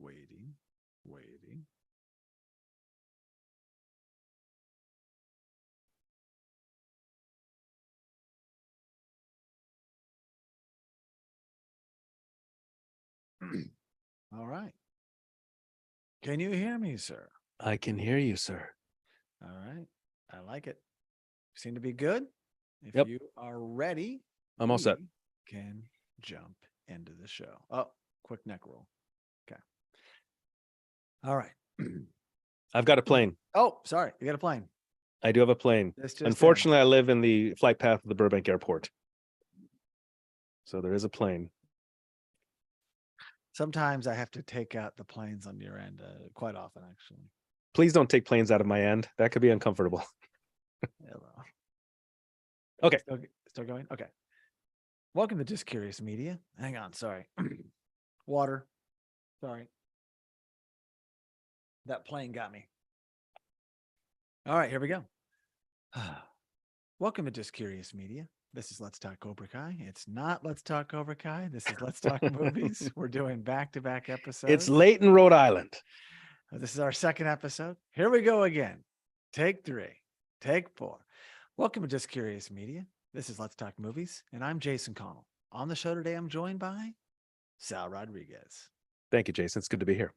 Waiting. All right. Can you hear me, sir? I can hear you, sir. All right. I like it. Seem to be good. If Yep. you are ready, I'm all set. we can jump into the show. Oh, quick neck roll. Okay. All right. I've got a plane. Oh, sorry. You got a plane. I do have a plane. This just Unfortunately, I live in the flight path of the Burbank Airport. So there is a plane. Sometimes I have to take out the planes on your end, quite often, actually. Please don't take planes out of my end. That could be uncomfortable. Hello. Okay. Still going? Okay. Welcome to Just Curious Media. Hang on. Sorry. Water. Sorry. That plane got me. All right, here we go. Welcome to Just Curious Media. This is Let's Talk Cobra Kai. It's not Let's Talk Cobra Kai. This is Let's Talk Movies. We're doing back-to-back episodes. It's late in Rhode Island. This is our second episode. Here we go again. Take 3. Take 4. Welcome to Just Curious Media. This is Let's Talk Movies, and I'm Jason Connell. On the show today, I'm joined by Sal Rodriguez. Thank you, Jason. It's good to be here.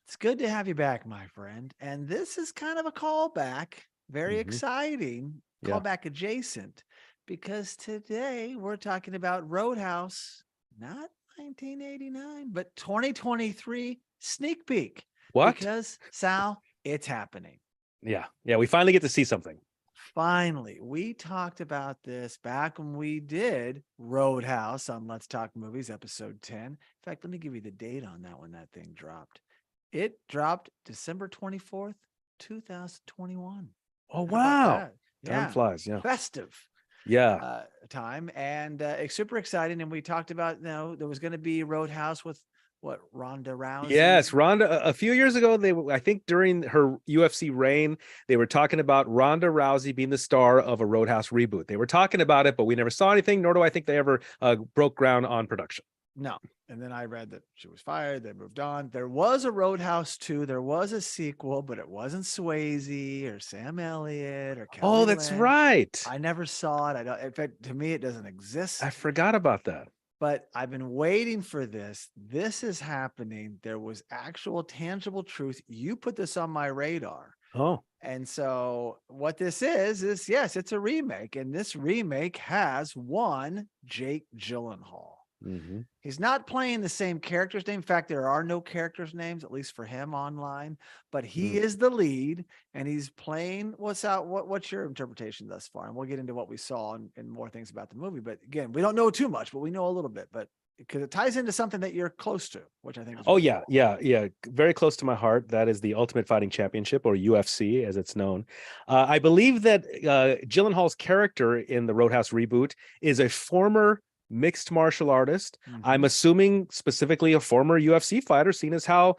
It's good to have you back, my friend. And this is kind of a callback. Very exciting. Callback adjacent. Because today we're talking about Roadhouse, not 1989, but 2023 sneak peek. What? Because, Sal, it's happening. Yeah. We finally get to see something. Finally, we talked about this back when we did Roadhouse on Let's Talk Movies, episode 10. In fact, let me give you the date on that when that thing dropped. It dropped December 24th, 2021. Oh, wow. Yeah. Time flies. Yeah. Festive. Yeah. Time. And it's super exciting. And we talked about, there was going to be Roadhouse with Ronda Rousey. Yes, Ronda. A few years ago, I think during her UFC reign, they were talking about Ronda Rousey being the star of a Roadhouse reboot. They were talking about it, but we never saw anything, nor do I think they ever broke ground on production. No. And then I read that she was fired. They moved on. There was a Roadhouse 2. There was a sequel, but it wasn't Swayze or Sam Elliott or Kelly that's Lynch. right. I never saw it. In fact, to me, it doesn't exist. I forgot about that. But I've been waiting for this. This is happening. There was actual tangible truth. You put this on my radar. Oh. And so what this is yes, it's a remake. And this remake has one Jake Gyllenhaal. Mm-hmm. He's not playing the same character's name. In fact, there are no characters' names, at least for him online, but he is the lead and he's playing. What's your interpretation thus far? And we'll get into what we saw and more things about the movie. But again, we don't know too much, but we know a little bit, but because it ties into something that you're close to, which I think is really cool. Yeah. Very close to my heart. That is the Ultimate Fighting Championship, or UFC as it's known. I believe that Gyllenhaal's character in the Roadhouse reboot is a former mixed martial artist. I'm assuming specifically a former UFC fighter, seeing as how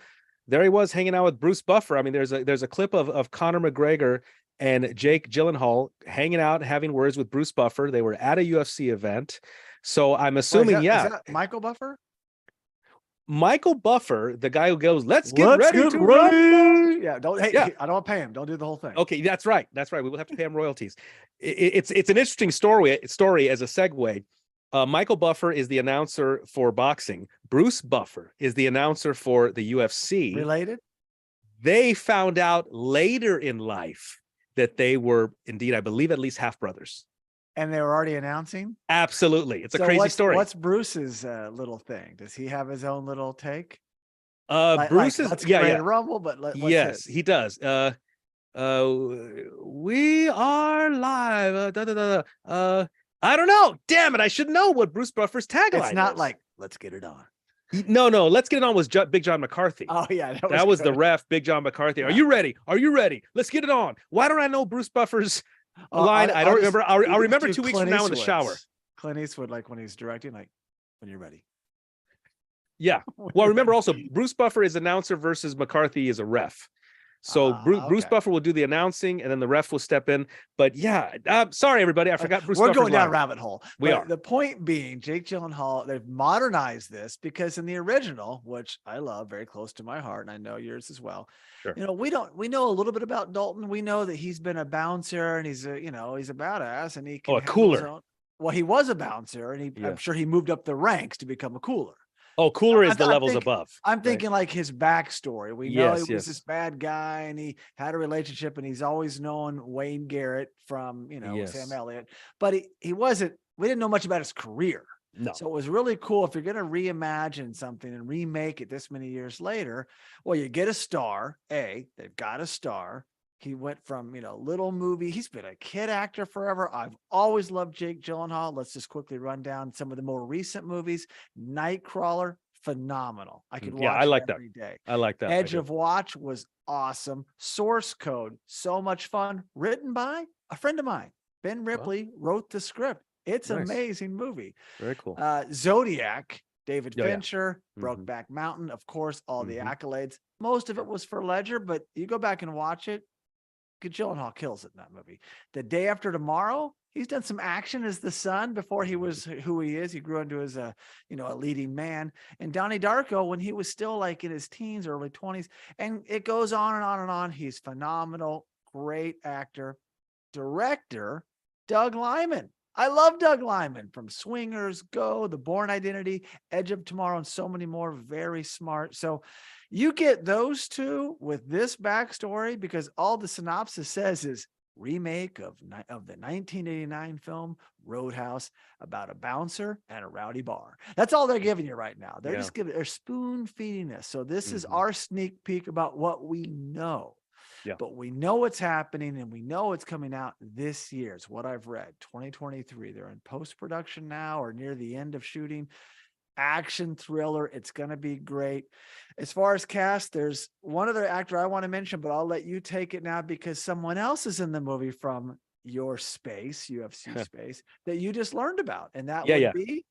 there he was hanging out with Bruce Buffer. I mean, there's a clip of Conor McGregor and Jake Gyllenhaal hanging out, having words with Bruce Buffer. They were at a UFC event. So I'm assuming, is that Michael Buffer? Michael Buffer, the guy who goes, let's get ready to run. Yeah, I don't want to pay him. Don't do the whole thing. Okay, that's right. We will have to pay him royalties. It's an interesting story as a segue. Michael Buffer is the announcer for boxing. Bruce Buffer is the announcer for the UFC. Related? They found out later in life that they were indeed, I believe, at least half brothers. And they were already announcing? Absolutely. It's a crazy story. What's Bruce's little thing? Does he have his own little take? Bruce is let's get ready to rumble, but yes, he does. We are live. I don't know. Damn it. I should know what Bruce Buffer's tagline is. It's not like, let's get it on. No. Let's get it on was Big John McCarthy. Oh, yeah. That was the ref, Big John McCarthy. Are you ready? Are you ready? Let's get it on. Why don't I know Bruce Buffer's line? I don't remember. I'll remember 2 weeks from now in the shower. Clint Eastwood, like when he's directing, like, when you're ready. Yeah. Well, remember also, Bruce Buffer is announcer versus McCarthy is a ref. So Bruce Okay. Buffer will do the announcing, and then the ref will step in. But yeah, sorry everybody, I forgot Bruce We're Buffer's going down a line. rabbit hole. We But are. the point being, Jake Gyllenhaal, they've modernized this because in the original, which I love, very close to my heart, and I know yours as well. Sure. We know a little bit about Dalton. We know that he's been a bouncer and he's he's a badass and he can a handle his cooler. own. Well, he was a bouncer and I'm sure he moved up the ranks to become a cooler. Oh, cooler is the levels above. I'm thinking like his backstory. We know he was this bad guy and he had a relationship and he's always known Wayne Garrett from, Sam Elliott, but we didn't know much about his career. No. So it was really cool. If you're going to reimagine something and remake it this many years later, well, you get a star. They've got a star. He went from, little movie. He's been a kid actor forever. I've always loved Jake Gyllenhaal. Let's just quickly run down some of the more recent movies. Nightcrawler, phenomenal. I could watch it every day. I like that. Edge of Watch was awesome. Source Code, so much fun. Written by a friend of mine. Ben Ripley wrote the script. It's an amazing movie. Very cool. Zodiac, David Fincher, Brokeback Mountain, of course, all the accolades. Most of it was for Ledger, but you go back and watch it. Gyllenhaal kills it in that movie. The Day After Tomorrow, he's done some action as the son before he was who he is. He grew into as a leading man. And Donnie Darko, when he was still like in his teens, early 20s, and it goes on and on and on. He's phenomenal, great actor, director, Doug Liman. I love Doug Liman from Swingers, Go, The Bourne Identity, Edge of Tomorrow, and so many more. Very smart. So you get those two with this backstory because all the synopsis says is remake of the 1989 film Roadhouse about a bouncer and a rowdy bar. That's all they're giving you right now. They're they're spoon feeding us. So this is our sneak peek about what we know. Yeah. But we know what's happening and we know it's coming out this year. It's what I've read, 2023. They're in post-production now or near the end of shooting. Action thriller. It's going to be great. As far as cast, there's one other actor I want to mention, but I'll let you take it now because someone else is in the movie from your space, UFC space, that you just learned about. And that would be?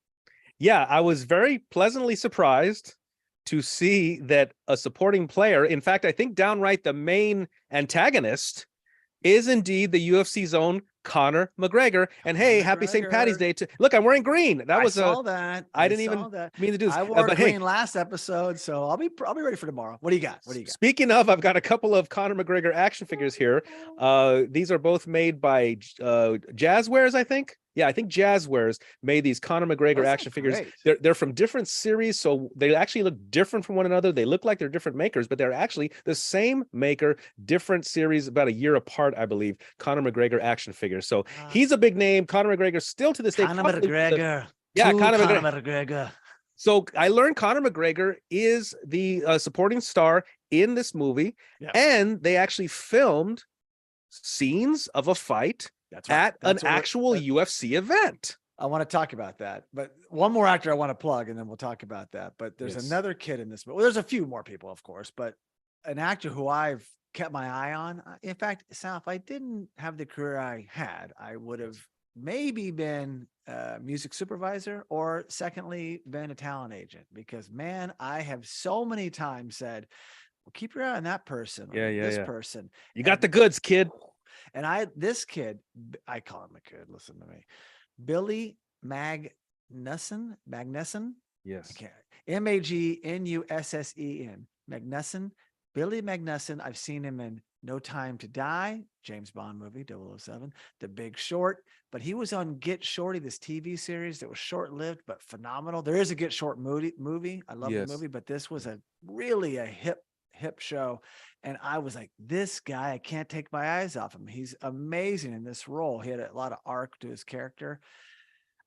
Yeah, I was very pleasantly surprised to see that a supporting player, in fact, I think downright the main antagonist, is indeed the UFC's own Conor McGregor. And hey, happy St. Patty's Day to look, I'm wearing green. I didn't even mean to do this. I wore green last episode, so I'll be ready for tomorrow. What do you got? Speaking of, I've got a couple of Conor McGregor action figures here. These are both made by Jazzwares, I think. Yeah, I think Jazzwares made these Conor McGregor action figures. They're from different series, so they actually look different from one another. They look like they're different makers, but they're actually the same maker, different series, about a year apart, I believe. Conor McGregor action figures. So he's a big name. Conor McGregor still to this day. Conor McGregor. Conor McGregor. So I learned Conor McGregor is the supporting star in this movie, and they actually filmed scenes of a fight at an actual UFC event. I want to talk about that, but one more actor I want to plug, and then we'll talk about that. But there's another kid in this movie. Well, there's a few more people, of course, but an actor who I've kept my eye on. In fact, Sal, if I didn't have the career I had, I would have maybe been a music supervisor or secondly, been a talent agent because man, I have so many times said, well, keep your eye on that person. This person. You got the goods, kid. And this kid, I call him a kid. Listen to me. Billy Magnussen. Yes. Magnussen. Magnussen. Billy Magnussen. I've seen him in No Time to Die, James Bond movie, 007, The Big Short. But he was on Get Shorty, this TV series that was short-lived but phenomenal. There is a Get Short movie. I love the movie, but this was really a hip show. And I was like, this guy, I can't take my eyes off him. He's amazing in this role. He had a lot of arc to his character.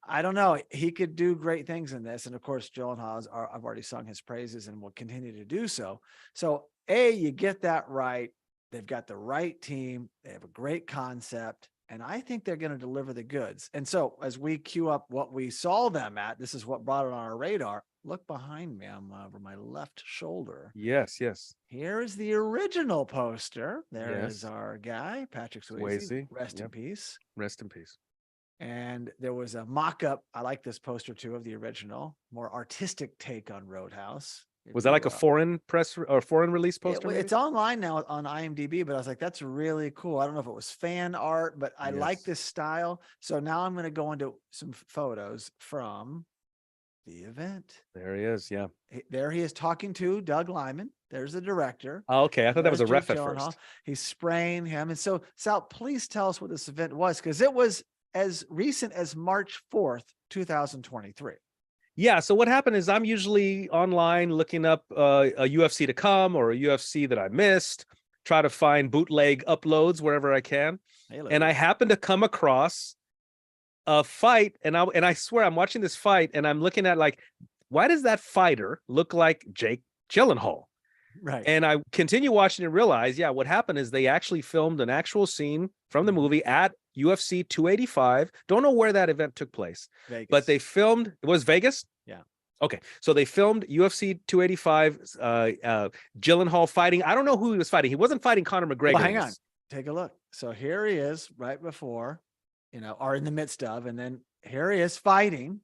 I don't know. He could do great things in this. And of course, Gyllenhaal, I've already sung his praises and will continue to do so. So you get that right. They've got the right team. They have a great concept. And I think they're going to deliver the goods. And so as we queue up what we saw them at, this is what brought it on our radar. Look behind me. I'm over my left shoulder. Yes. Here is the original poster. There is our guy, Patrick Swayze. Rest in peace. Rest in peace. And there was a mock-up. I like this poster too of the original, more artistic take on Roadhouse. If Was that like you, a foreign press or foreign release poster? Maybe? it's online now on IMDb, but I was like, that's really cool. I don't know if it was fan art, but I like Yes. this style. So now I'm going to go into some photos from the event. There he is. Yeah. There he is talking to Doug Liman. There's the director. Oh, okay. I thought that was There's a ref Jake at Gyllenhaal. first. He's spraying him. And so, Sal, please tell us what this event was, because it was as recent as March 4th, 2023. Yeah. So what happened is I'm usually online looking up a UFC to come or a UFC that I missed, try to find bootleg uploads wherever I can. Hey, And I ladies. happened to come across a fight, and I swear I'm watching this fight and I'm looking at like, why does that fighter look like Jake Gyllenhaal? Right. And I continue watching and realize, yeah, what happened is they actually filmed an actual scene from the movie at UFC 285. Don't know where that event took place, Vegas. but they filmed. It was Vegas. Yeah. Okay, so they filmed UFC 285. Gyllenhaal fighting. I don't know who he was fighting. He wasn't fighting Conor McGregor. Well, hang on. Take a look. So here he is right before, or in the midst of, and then here he is fighting.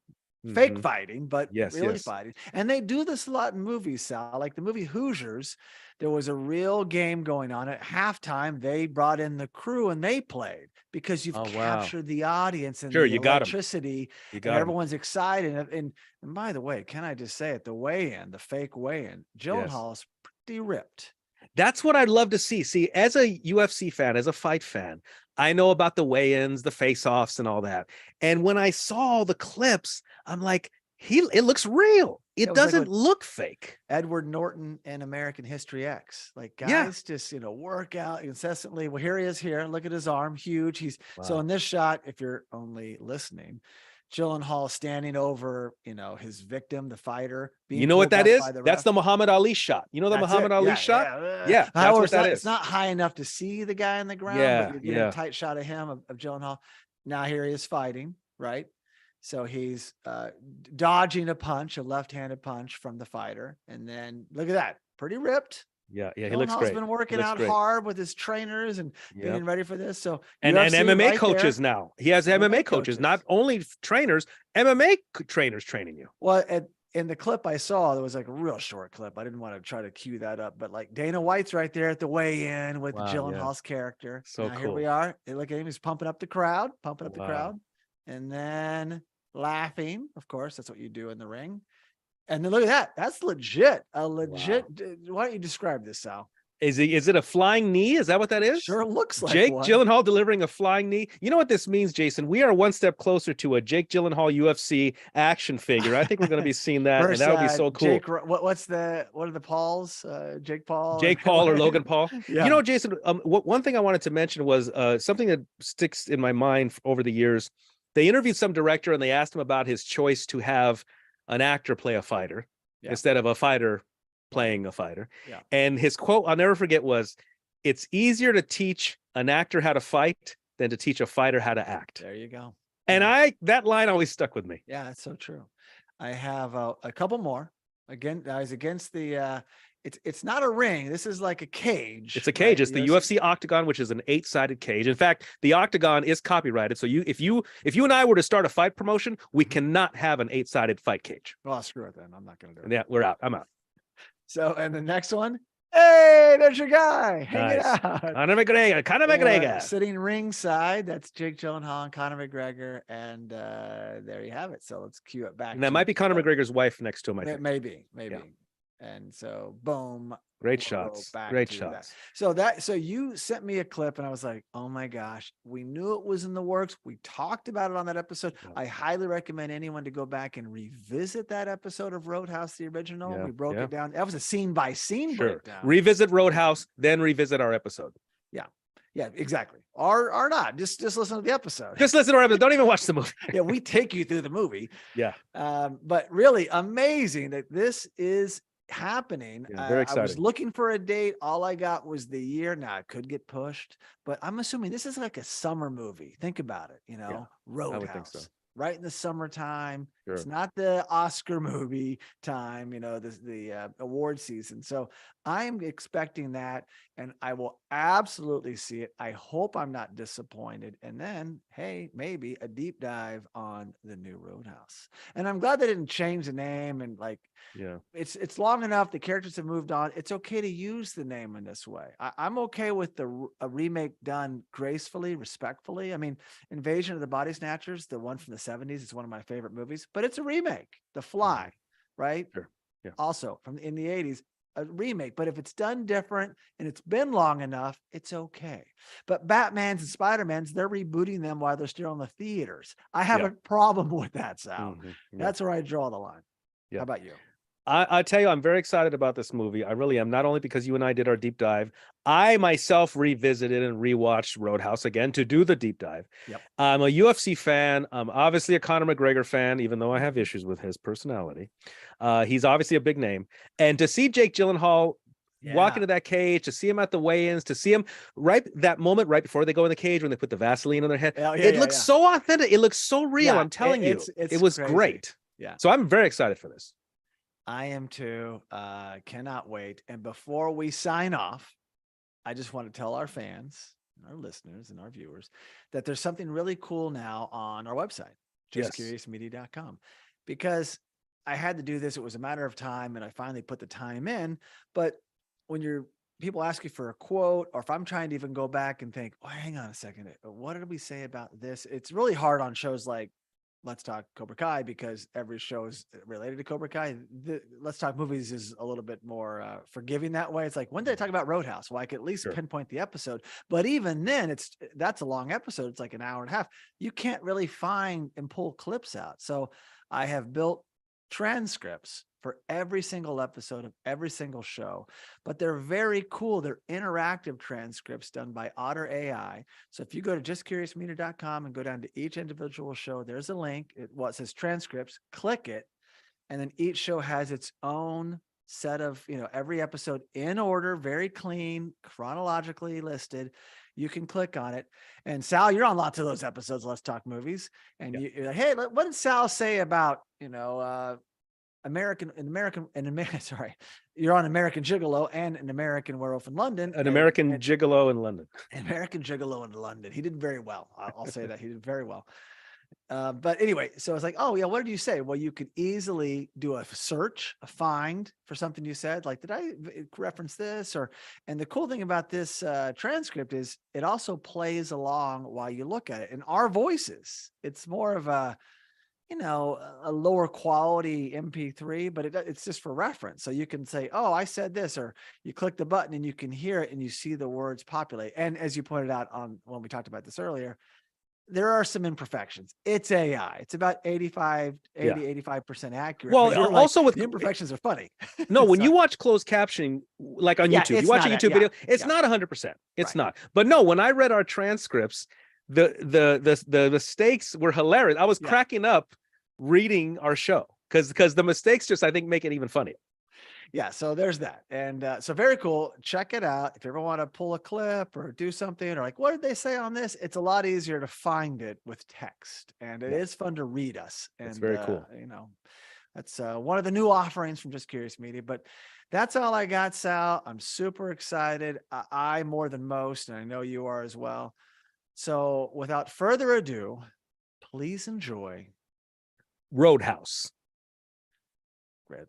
Fake fighting, but really fighting. And they do this a lot in movies, Sal. Like the movie Hoosiers, there was a real game going on at halftime. They brought in the crew and they played because you've captured the audience and the electricity, and everyone's excited. And by the way, can I just say it? The weigh-in, the fake weigh-in, Gyllenhaal is pretty ripped. That's what I'd love to see. See, as a UFC fan, as a fight fan, I know about the weigh-ins, the face-offs, and all that. And when I saw the clips, I'm like, it looks real. It doesn't look fake. Edward Norton in American History X. Like guys just, work out incessantly. Well, here he is here. Look at his arm, huge. So in this shot, if you're only listening, Gyllenhaal standing over, his victim, the fighter. You know what that is? That's the Muhammad Ali shot. You know the Muhammad Ali shot? Yeah, that's what that is. It's not high enough to see the guy on the ground, but you're getting a tight shot of him, of Gyllenhaal. Now here he is fighting, right? So he's dodging a left-handed punch from the fighter. And then look at that, pretty ripped. Yeah, he looks great. He's been working out hard with his trainers and getting ready for this. So and MMA coaches now. He has MMA coaches, not only trainers, MMA trainers training you. Well, in the clip I saw, there was like a real short clip. I didn't want to try to cue that up, but like Dana White's right there at the weigh-in with Gyllenhaal's character. So cool. Here we are. Look at him. He's pumping up the crowd, and then laughing. Of course, that's what you do in the ring. And then look at that. That's legit. Why don't you describe this, Sal? Is it a flying knee? Is that what that is? Sure looks like Jake one. Gyllenhaal delivering a flying knee. You know what this means, Jason? We are one step closer to a Jake Gyllenhaal UFC action figure. I think we're going to be seeing that, and that would be so cool. What are the Pauls? Jake Paul? Jake Paul or Logan Paul? Yeah. Jason, one thing I wanted to mention was something that sticks in my mind over the years. They interviewed some director and they asked him about his choice to have an actor play a fighter instead of a fighter playing a fighter. Yeah. And his quote, I'll never forget, was, "It's easier to teach an actor how to fight than to teach a fighter how to act." There you go. And that line always stuck with me. Yeah, that's so true. I have a couple more. Again, I was against the it's not a ring. This is like a cage. It's a cage. Right? It's the UFC Octagon, which is an 8-sided cage. In fact, the Octagon is copyrighted. So if you and I were to start a fight promotion, we cannot have an 8-sided fight cage. Well, screw it then. I'm not going to do it. Yeah, we're out. I'm out. So, and the next one, hey, there's your guy hanging out. Conor McGregor. Sitting ringside. That's Jake Gyllenhaal and Conor McGregor. And there you have it. So let's cue it back. And that might be Conor McGregor's wife next to him, I think. Maybe. Yeah. And so, boom. Great shots. Great shots. So you sent me a clip and I was like, oh my gosh, we knew it was in the works. We talked about it on that episode. Yeah. I highly recommend anyone to go back and revisit that episode of Roadhouse, the original. Yeah. We broke it down. That was a scene by scene breakdown. Revisit Roadhouse, then revisit our episode. Yeah, exactly. Or not. Just listen to the episode. Just listen to our episode. Don't even watch the movie. Yeah, we take you through the movie. Yeah. But really amazing that this is happening. Very exciting. I was looking for a date. All I got was the year. Now it could get pushed, but I'm assuming this is like a summer movie. Think about it, Roadhouse. I would think so. Right in the summertime. It's Sure. not the Oscar movie time, the award season. So I'm expecting that, and I will absolutely see it. I hope I'm not disappointed. And then, hey, maybe a deep dive on the new Roadhouse. And I'm glad they didn't change the name and like Yeah. it's long enough. The characters have moved on. It's okay to use the name in this way. I'm okay with a remake done gracefully, respectfully. I mean, Invasion of the Body Snatchers, the one from the 70s, is one of my favorite movies, but it's a remake. The Fly, right? Sure. Yeah. Also from in the 80s, a remake. But if it's done different and it's been long enough, it's okay. But Batman's and Spider-Man's, they're rebooting them while they're still in the theaters. I have Yeah. a problem with that, Sal. Yeah. That's where I draw the line. Yeah. How about you? I tell you, I'm very excited about this movie. I really am. Not only because you and I did our deep dive, I myself revisited and rewatched Roadhouse again to do the deep dive. Yep. I'm a UFC fan. I'm obviously a Conor McGregor fan, even though I have issues with his personality. He's obviously a big name. And to see Jake Gyllenhaal walk into that cage, to see him at the weigh-ins, to see him that moment right before they go in the cage when they put the Vaseline on their head, it looks so authentic. It looks so real. Yeah, I'm telling you, it was crazy. great. Yeah. So I'm very excited for this. I am too. Cannot wait. And before we sign off, I just want to tell our fans, our listeners, and our viewers that there's something really cool now on our website, justcuriousmedia.com, because I had to do this. It was a matter of time, and I finally put the time in. But when people ask you for a quote, or if I'm trying to even go back and think, oh, hang on a second, what did we say about this? It's really hard on shows like Let's Talk Cobra Kai, because every show is related to Cobra Kai. Let's Talk Movies is a little bit more forgiving that way. It's like, when did I talk about Roadhouse? Well, I could at least pinpoint the episode. But even then, that's a long episode. It's like an hour and a half. You can't really find and pull clips out. So I have built transcripts for every single episode of every single show, but they're very cool. They're interactive transcripts done by Otter AI. So if you go to justcuriousmedia.com and go down to each individual show, there's a link. It says transcripts, click it. And then each show has its own set of, every episode in order, very clean, chronologically listed. You can click on it. And Sal, you're on lots of those episodes, Let's Talk Movies. And you're like, hey, what did Sal say about, sorry, you're on American Gigolo and An American Werewolf in London. American Gigolo in London. American Gigolo in London. He did very well. I'll say that he did very well. But anyway, so it's like, oh yeah, what did you say? Well, you could easily do a search, a find for something you said. Like, did I reference this? And the cool thing about this transcript is it also plays along while you look at it in our voices. It's more of a lower quality MP3, but it's just for reference. So you can say, oh, I said this, or you click the button and you can hear it and you see the words populate. And as you pointed out when we talked about this earlier, there are some imperfections. It's AI. It's about 85% accurate. Well, also with the imperfections are funny. No, when you watch closed captioning, like on YouTube, you watch a YouTube video, it's not 100%. It's not. But no, when I read our transcripts, the mistakes were hilarious. I was cracking up reading our show because the mistakes just, I think, make it even funnier. Yeah, so there's that. And so very cool. Check it out. If you ever want to pull a clip or do something, or like, what did they say on this? It's a lot easier to find it with text, and it is fun to read us. And it's very cool. That's one of the new offerings from Just Curious Media. But that's all I got, Sal. I'm super excited. I more than most, and I know you are as well. So without further ado, please enjoy Roadhouse. Great.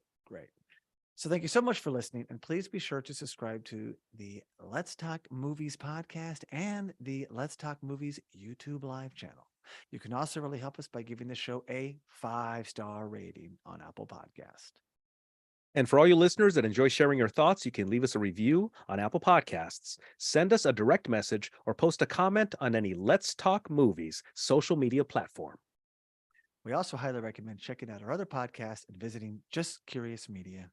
So thank you so much for listening. And please be sure to subscribe to the Let's Talk Movies podcast and the Let's Talk Movies YouTube live channel. You can also really help us by giving the show a 5-star rating on Apple Podcast. And for all you listeners that enjoy sharing your thoughts, you can leave us a review on Apple Podcasts, send us a direct message, or post a comment on any Let's Talk Movies social media platform. We also highly recommend checking out our other podcasts and visiting justcuriousmedia.com.